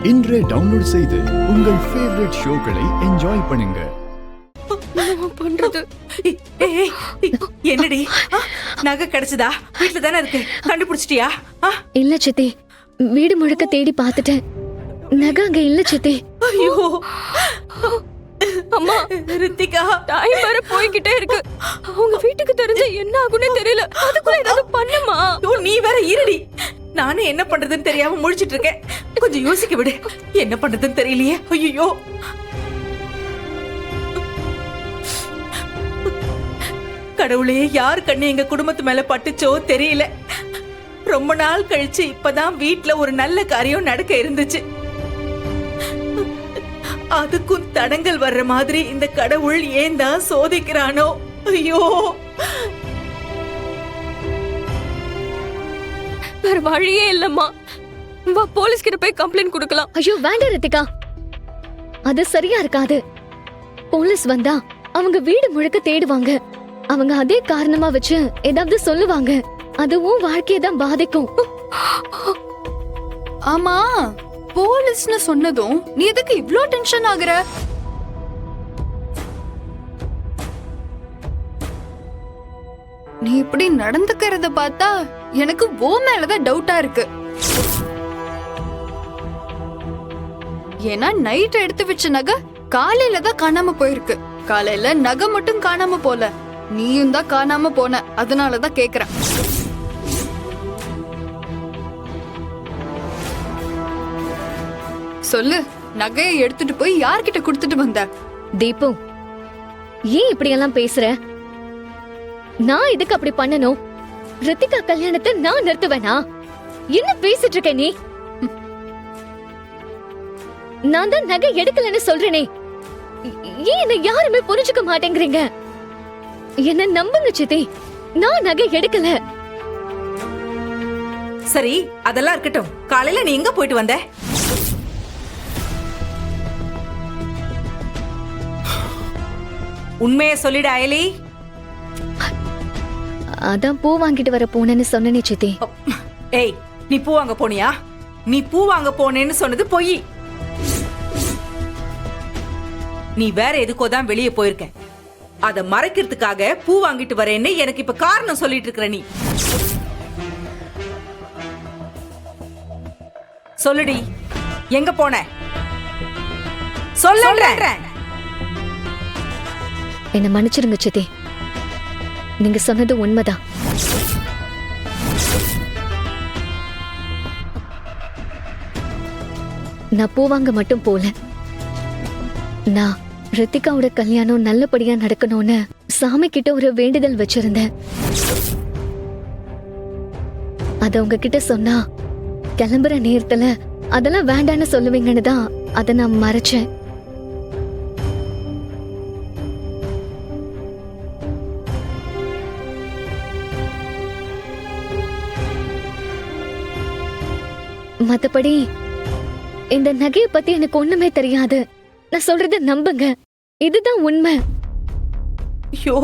இன்றே டவுன்லோட் செய்து உங்கள் ஃபேவரட் ஷோக்களை என்ஜாய் பண்ணுங்க. பண்றது என்னடி நகை கிடைச்சதா? வீட்டுல தானே இருக்கு, கண்டுபிடிச்சிட்டியா? இல்ல சித்தி, வீடு முழுக்க தேடி பார்த்துட்டேன். நகை அங்க இல்ல சித்தி. ஐயோ அம்மா, ரித்திகா, டைம் வர போய்கிட்டே இருக்கு. அவங்க வீட்டுக்கு தெரிஞ்ச என்ன ஆகும்னே தெரியல. அதுக்குள்ள ஏதாவது பண்ணுமா? நீ வேற இருடி. நானே என்ன பண்றதுன்னு தெரியாம முழிச்சிட்டு இருக்கேன். கொஞ்சம் யோசிக்க விடு. என்ன பண்றதுன்னு தெரியலையே. ஐயோ கடவுளே, யார் கண்ணு எங்க குடும்பத்து மேல பட்டுச்சோ தெரியல. ரொம்ப நாள் கழிச்சு இப்பதான் வீட்டுல ஒரு நல்ல காரியம் நடக்க இருந்துச்சு. அதுக்கும் தடங்கள் வர்ற மாதிரி இந்த கடவுள் ஏன் தான் சோதிக்கிறானோ? ஐயோ, வேற வழியே இல்லம்மா. வா, போலீஸ் கிட்ட போய் கம்ப்ளைண்ட் கொடுக்கலாம். ஐயோ வேண்டாம் ரித்திகா, அது சரியா இருக்காது. போலீஸ் வந்தா அவங்க வீடு முழுக்க தேடுவாங்க. அவங்க அதே காரணமா வச்சு ஏதாவது சொல்லுவாங்க. அதுவும் வாழ்க்கையை தான் பாதிக்கும். ஆமா, போலீஸ்னு சொன்னதும் நீ எதுக்கு இவ்ளோ டென்ஷன் ஆகுற? நீ இப்படி நடந்துக்கிறத பார்த்தா எனக்கு ஓ மேலதான் டவுட்டா இருக்கு. ஏன்னா நைட் எடுத்து வச்ச நகை காலையில தான் காணாம போயிருக்கு. காலையில நகை மட்டும் காணாம போல, நீயும் தான் காணாம போன. அதனாலதான் கேக்குறேன். சொல்லு, நகையை எடுத்துட்டு போய் யார்கிட்ட கொடுத்துட்டு வந்த? தீபு, ஏன் இப்படி எல்லாம் பேசுற? நான் இதுக்கு அப்படி பண்ணணும்? ரித்திகா கல்யாணத்தை நான் நிறுத்துவேனா? என்ன பேசிட்டு இருக்க நீ? நான் தான் நகை எடுக்கலன்னு சொல்றேனே. ஏன் என்ன யாருமே புரிஞ்சுக்க மாட்டேங்கிறீங்க? என்ன நம்புங்க சித்தி, நான் நகை எடுக்கல. சரி, அதெல்லாம் இருக்கட்டும். காலையில நீ எங்க போயிட்டு வந்த? உண்மையை சொல்லிடு அயலி. அதான் பூ வாங்கிட்டு வர போனேன்னு சொன்னனே சித்தி. ஏய், நீ பூ வாங்க போனியா? நீ பூ வாங்க போனேன்னு சொன்னது பொய். நீ வேற எதுக்கோ தான் வெளியே போயிருக்க. அத மறைக்கிறதுக்காக பூ வாங்கிட்டு வரேன்னு எனக்கு இப்ப காரணம் சொல்லிட்டு இருக்கிற நீ. சொல்லுடி, எங்க போன? சொல்லுன்றேன். என்ன மன்னிச்சிருங்க சித்தி, நீங்க சொன்னது உண்மைதான். நான் பூ வாங்க மட்டும் போல. நான் ரித்திகாவோட கல்யாணம் நல்லபடியா நடக்கணும்னு சாமி கிட்ட ஒரு வேண்டுதல் வச்சிருந்தேன். அத உங்ககிட்ட சொன்னா கிளம்புற நேரத்துல அதெல்லாம் வேண்டான்னு சொல்லுவீங்கன்னு தான் அதை நான் மறைச்சேன். மத்தபடி இந்த நகையை பத்தி எனக்கு ஒண்ணுமே தெரியாது. நான் சொல்றத நம்புங்க, இதுதான் உண்மை. ஐயோ,